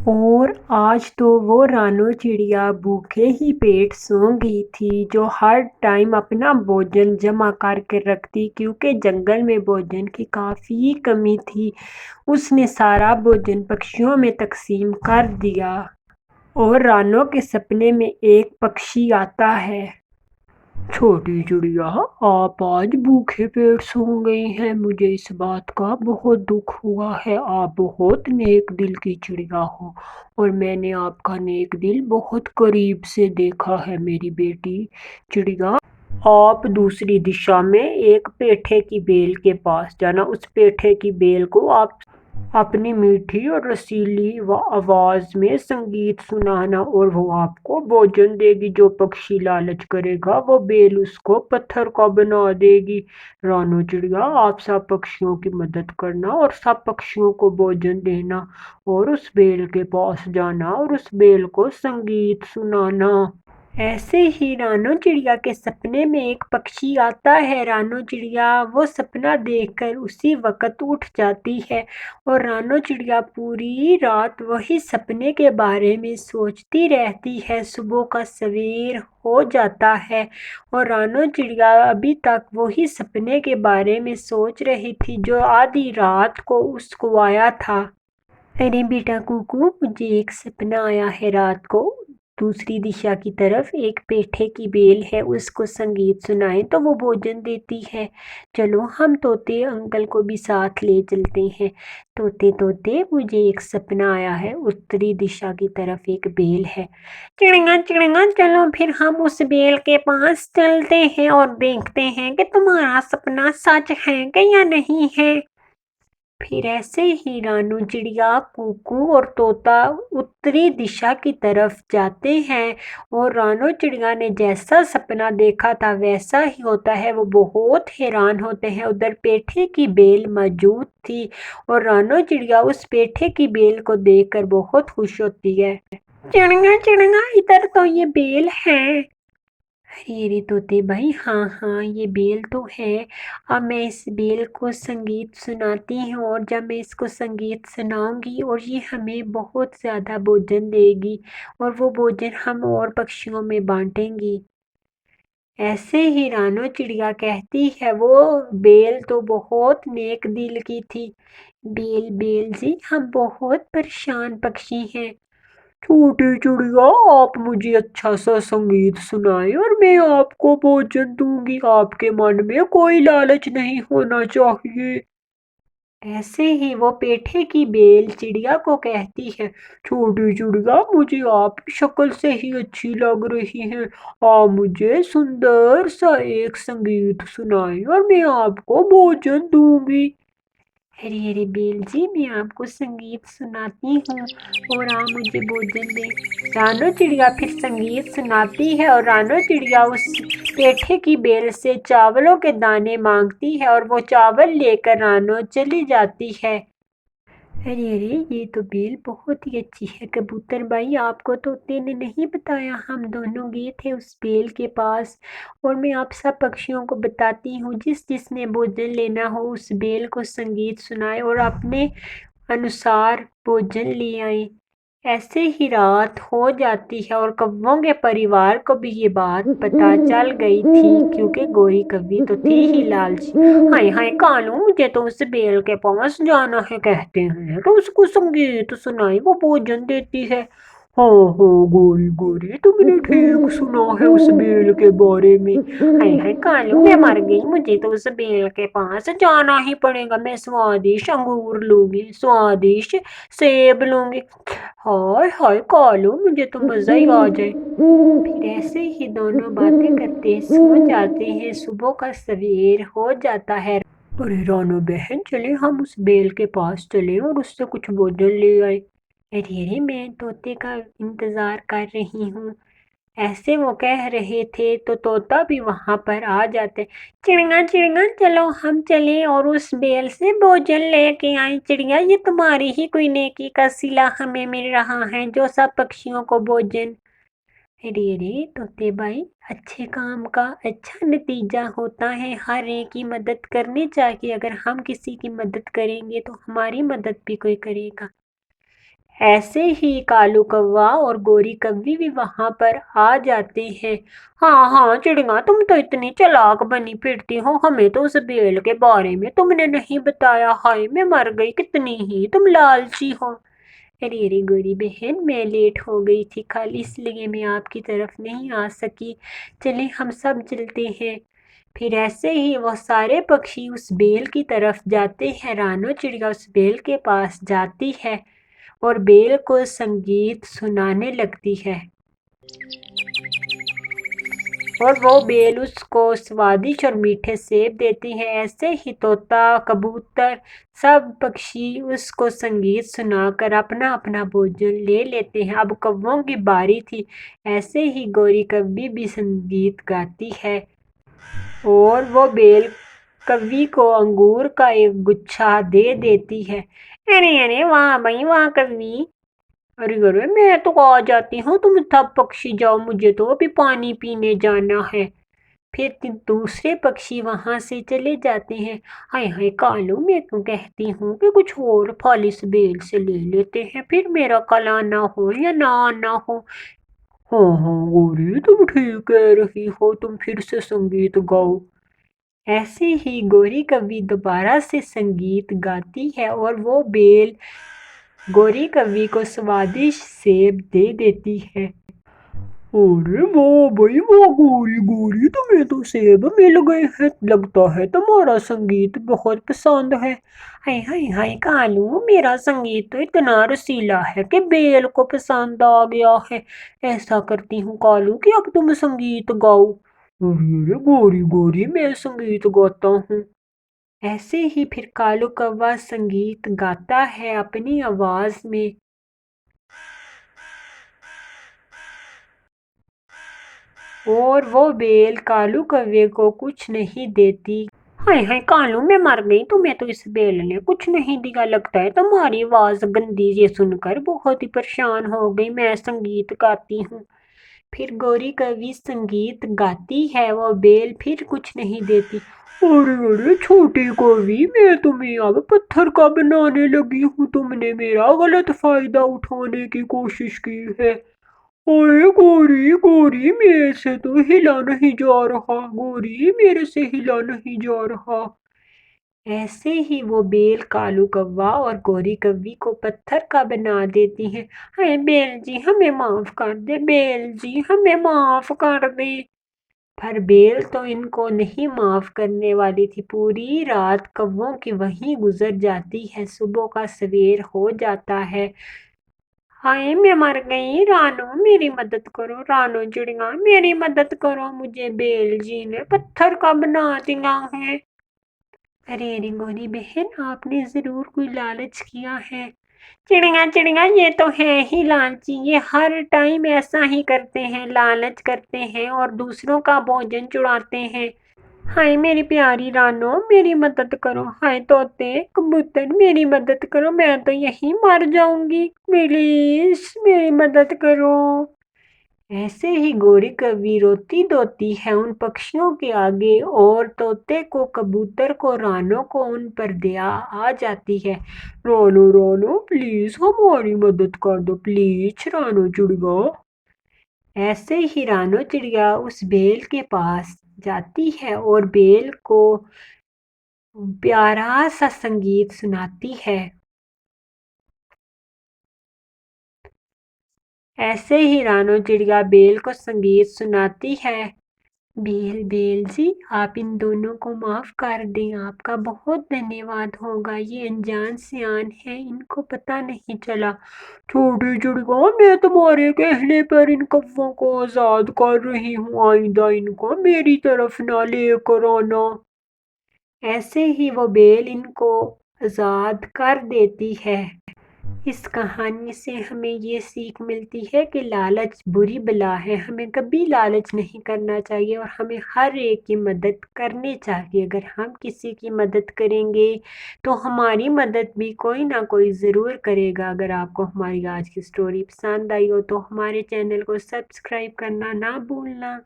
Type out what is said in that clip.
اور آج تو وہ رانو چڑیا بھوکے ہی پیٹ سو گئی تھی، جو ہر ٹائم اپنا بھوجن جمع کر کے رکھتی، کیونکہ جنگل میں بھوجن کی کافی کمی تھی۔ اس نے سارا بھوجن پکشیوں میں تقسیم کر دیا۔ اور رانو کے سپنے میں ایک پکشی آتا ہے۔ چھوٹی چڑیا، آپ آج بھوکے پیٹ سو گئی ہیں، مجھے اس بات کا بہت دکھ ہوا ہے۔ آپ بہت نیک دل کی چڑیا ہو اور میں نے آپ کا نیک دل بہت قریب سے دیکھا ہے۔ میری بیٹی چڑیا، آپ دوسری دشا میں ایک پیٹھے کی بیل کے پاس جانا۔ اس پیٹھے کی بیل کو آپ اپنی میٹھی اور رسیلی آواز میں سنگیت سنانا اور وہ آپ کو بھوجن دے گی۔ جو پکشی لالچ کرے گا وہ بیل اس کو پتھر کا بنا دے گی۔ رانو چڑیا، آپ سب پکشیوں کی مدد کرنا اور سب پکشیوں کو بھوجن دینا اور اس بیل کے پاس جانا اور اس بیل کو سنگیت سنانا۔ ایسے ہی رانو چڑیا کے سپنے میں ایک پکشی آتا ہے۔ رانو چڑیا وہ سپنا دیکھ کر اسی وقت اٹھ جاتی ہے اور رانو چڑیا پوری رات وہی سپنے کے بارے میں سوچتی رہتی ہے۔ صبح کا سویر ہو جاتا ہے اور رانو چڑیا ابھی تک وہی سپنے کے بارے میں سوچ رہی تھی جو آدھی رات کو اس کو آیا تھا۔ ارے بیٹا کوکو، مجھے ایک سپنا آیا ہے رات کو۔ دوسری دشا کی طرف ایک پیٹھے کی بیل ہے، اس کو سنگیت سنائیں تو وہ بھوجن دیتی ہے۔ چلو ہم طوطے انکل کو بھی ساتھ لے چلتے ہیں۔ طوطے طوطے، مجھے ایک سپنا آیا ہے، اتری دشا کی طرف ایک بیل ہے۔ چڑیا چڑیا، چلو پھر ہم اس بیل کے پاس چلتے ہیں اور دیکھتے ہیں کہ تمہارا سپنا سچ ہے کہ یا نہیں ہے۔ پھر ایسے ہی رانو چڑیا، کوکو اور طوطا اتری دشا کی طرف جاتے ہیں اور رانو چڑیا نے جیسا سپنا دیکھا تھا ویسا ہی ہوتا ہے۔ وہ بہت حیران ہوتے ہیں۔ ادھر پیٹھے کی بیل موجود تھی اور رانو چڑیا اس پیٹھے کی بیل کو دیکھ کر بہت خوش ہوتی ہے۔ چڑیا چڑیا، ادھر تو یہ بیل ہے۔ ارے طوطے بھائی، ہاں یہ بیل تو ہے۔ اب میں اس بیل کو سنگیت سناتی ہوں اور جب میں اس کو سنگیت سناؤں گی اور یہ ہمیں بہت زیادہ بھوجن دے گی اور وہ بھوجن ہم اور پکشیوں میں بانٹیں گی۔ ایسے ہی رانو چڑیا کہتی ہے، وہ بیل تو بہت نیک دل کی تھی۔ بیل جی، ہم بہت پریشان پکشی ہیں۔ چھوٹی چڑیا، آپ مجھے اچھا سا سنگیت سنائیں اور میں آپ کو بھوجن دوں گی۔ آپ کے من میں کوئی لالچ نہیں ہونا چاہیے۔ ایسے ہی وہ پیٹھے کی بیل چڑیا کو کہتی ہے، چھوٹی چڑیا، مجھے آپ کی شکل سے ہی اچھی لگ رہی ہیں۔ آپ مجھے سندر سا ایک سنگیت سنائیں اور میں آپ کو بھوجن دوں گی۔ ارے بیل جی، میں آپ کو سنگیت سناتی ہوں اور آپ مجھے بھوجن دیں۔ رانو چڑیا پھر سنگیت سناتی ہے اور رانو چڑیا اس پیٹھے کی بیل سے چاولوں کے دانے مانگتی ہے اور وہ چاول لے کر رانو چلی جاتی ہے۔ ارے یہ تو بیل بہت ہی اچھی ہے۔ کبوتر بھائی، آپ کو طوطے نے نہیں بتایا، ہم دونوں گئے تھے اس بیل کے پاس اور میں آپ سب پکشیوں کو بتاتی ہوں، جس نے بھوجن لینا ہو اس بیل کو سنگیت سنائے اور اپنے انوسار بھوجن لے آئے۔ ایسے ہی رات ہو جاتی ہے اور کووں کے پریوار کو بھی یہ بات پتہ چل گئی تھی، کیونکہ گوری کوی تو تھی ہی لالچی۔ ہائے کالو، مجھے تو اس بیل کے پاس جانا ہے، کہتے ہیں تو اس کو سنگیت سنائی، وہ بھوجن دیتی ہے۔ ہاں گوری، تم نے ٹھیک سنا ہے اس بیل کے بارے میں۔ ہائے کالو، میں مر گئی، مجھے تو اس بیل کے پاس جانا ہی پڑے گا۔ میں سوادش انگور لوں گی، سوادش سیب لوں گی۔ ہائے کالو، مجھے تو مزہ ہی آ جائے۔ پھر ایسے ہی دونوں باتیں کرتے سو جاتے ہیں۔ صبح کا سویر ہو جاتا ہے۔ ارے رانو بہن، چلے ہم اس بیل کے پاس چلے اور اس سے کچھ بھوجن لے آئے۔ ارے میں طوطے کا انتظار کر رہی ہوں۔ ایسے وہ کہہ رہے تھے تو طوطا بھی وہاں پر آ جاتے۔ چڑیا چلو ہم چلیں اور اس بیل سے بھوجن لے کے آئیں۔ چڑیا، یہ تمہاری ہی کوئی نیکی کا صلہ ہمیں مل رہا ہے جو سب پکشیوں کو بھوجن۔ ارے طوطے بھائی، اچھے کام کا اچھا نتیجہ ہوتا ہے، ہر ایک کی مدد کرنی چاہیے۔ اگر ہم کسی کی مدد کریں گے تو ہماری مدد بھی کوئی کرے گا۔ ایسے ہی کالو کوا اور گوری کوی بھی وہاں پر آ جاتے ہیں۔ ہاں ہاں چڑیا، تم تو اتنی چلاک بنی پھرتی ہو، ہمیں تو اس بیل کے بارے میں تم نے نہیں بتایا، ہائے میں مر گئی، کتنی ہی تم لالچی ہو۔ ارے گوری بہن، میں لیٹ ہو گئی تھی کل، اس لیے میں آپ کی طرف نہیں آ سکی، چلیں ہم سب چلتے ہیں۔ پھر ایسے ہی وہ سارے پکشی اس بیل کی طرف جاتے ہیں۔ رانو چڑیا اس بیل کے پاس جاتی ہے اور بیل کو سنگیت سنانے لگتی ہے، اور وہ بیل اس کو سوادش اور میٹھے سیب دیتی ہے۔ ایسے ہی طوطا، کبوتر، سب پکشی اس کو سنگیت سنا کر اپنا اپنا بھوجن لے لیتے ہیں۔ اب کووں کی باری تھی۔ ایسے ہی گوری کوی بھی سنگیت گاتی ہے، اور وہ بیل کوی کو انگور کا ایک گچھا دے دیتی ہے۔ ارے واہ بھائی واہ کوی، ارے میں تو آ جاتی ہوں، تم سب پکشی جاؤ، مجھے تو ابھی پانی پینے جانا ہے۔ پھر دوسرے پکشی وہاں سے چلے جاتے ہیں۔ ہائے ہائے کالو، میں تو کہتی ہوں کہ کچھ اور پھل اس بیل سے لے لیتے ہیں، پھر میرا کل آنا ہو یا نہ آنا ہو۔ ہاں ہاں گوری، تم ٹھیک کہہ رہی ہو، تم پھر سے سنگیت گاؤ۔ ایسے ہی گوری کوی دوبارہ سے سنگیت گاتی ہے، اور وہ بیل گوری کوی کو سوادش سیب دے دیتی ہے۔ ارے واہ بھائی واہ گوری گوری، تمہیں تو سیب مل گئے ہیں، لگتا ہے تمہارا سنگیت بہت پسند ہے۔ ہائے ہائے ہائے کالو، میرا سنگیت تو اتنا رسیلا ہے کہ بیل کو پسند آ گیا ہے۔ ایسا کرتی ہوں کالو کہ اب تم سنگیت گاؤ۔ ارے گوری گوری، میں سنگیت گاتا ہوں۔ ایسے ہی پھر کالو کوا سنگیت گاتا ہے اپنی آواز میں، اور وہ بیل کالو کوے کو کچھ نہیں دیتی۔ ہائے ہائے کالو، میں مر گئی، تمہیں تو اس بیل نے کچھ نہیں دیا، لگتا ہے تمہاری آواز گندی، یہ سن کر بہت ہی پریشان ہو گئی، میں سنگیت گاتی ہوں۔ پھر گوری کوی سنگیت گاتی ہے، وہ بیل پھر کچھ نہیں دیتی۔ ارے چھوٹی کوی، میں تمہیں اب پتھر کا بنانے لگی ہوں، تم نے میرا غلط فائدہ اٹھانے کی کوشش کی ہے۔ اوے گوری گوری، میرے سے تو ہلا نہیں جا رہا، گوری میرے سے ہلا نہیں جا رہا۔ ایسے ہی وہ بیل کالو کوا اور گوری کوی کو پتھر کا بنا دیتی ہے۔ ہائے بیل جی ہمیں معاف کر دے، بیل جی ہمیں معاف کر دے۔ پر بیل تو ان کو نہیں معاف کرنے والی تھی، پوری رات کووں کی وہیں گزر جاتی ہے، صبح کا سویر ہو جاتا ہے۔ ہائے میں مر گئی، رانو میری مدد کرو، رانو چڑیا میری مدد کرو، مجھے بیل جی نے پتھر کا بنا دیا ہے۔ ارے گوری بہن، آپ نے ضرور کوئی لالچ کیا ہے۔ چڑیا یہ تو ہے ہی لالچی، یہ ہر ٹائم ایسا ہی کرتے ہیں، لالچ کرتے ہیں اور دوسروں کا بھوجن چڑاتے ہیں۔ ہائے میری پیاری رانو میری مدد کرو، ہائے طوطے کبوتر میری مدد کرو، میں تو یہیں مر جاؤں گی، پلیز میری مدد کرو۔ ایسے ہی گوری کوی روتی دھوتی ہے ان پکشیوں کے آگے، اور طوطے کو، کبوتر کو، رانو کو ان پر دیا آ جاتی ہے۔ رانو رانو پلیز ہماری مدد کر دو، پلیز رانو چڑیا۔ ایسے ہی رانو چڑیا اس بیل کے پاس جاتی ہے اور بیل کو پیارا سا سنگیت سناتی ہے۔ ایسے ہی رانو چڑیا بیل کو سنگیت سناتی ہے۔ بیل جی آپ ان دونوں کو معاف کر دیں، آپ کا بہت دھنیہ واد ہوگا، یہ انجان سیان ہے، ان کو پتہ نہیں چلا۔ چھوٹی چڑیا، میں تمہارے کہنے پر ان کووں کو آزاد کر رہی ہوں، آئندہ ان کو میری طرف نہ لے کر آنا۔ ایسے ہی وہ بیل ان کو آزاد کر دیتی ہے۔ اس کہانی سے ہمیں یہ سیکھ ملتی ہے کہ لالچ بری بلا ہے، ہمیں کبھی لالچ نہیں کرنا چاہیے، اور ہمیں ہر ایک کی مدد کرنی چاہیے۔ اگر ہم کسی کی مدد کریں گے تو ہماری مدد بھی کوئی نہ کوئی ضرور کرے گا۔ اگر آپ کو ہماری آج کی سٹوری پسند آئی ہو تو ہمارے چینل کو سبسکرائب کرنا نہ بھولنا۔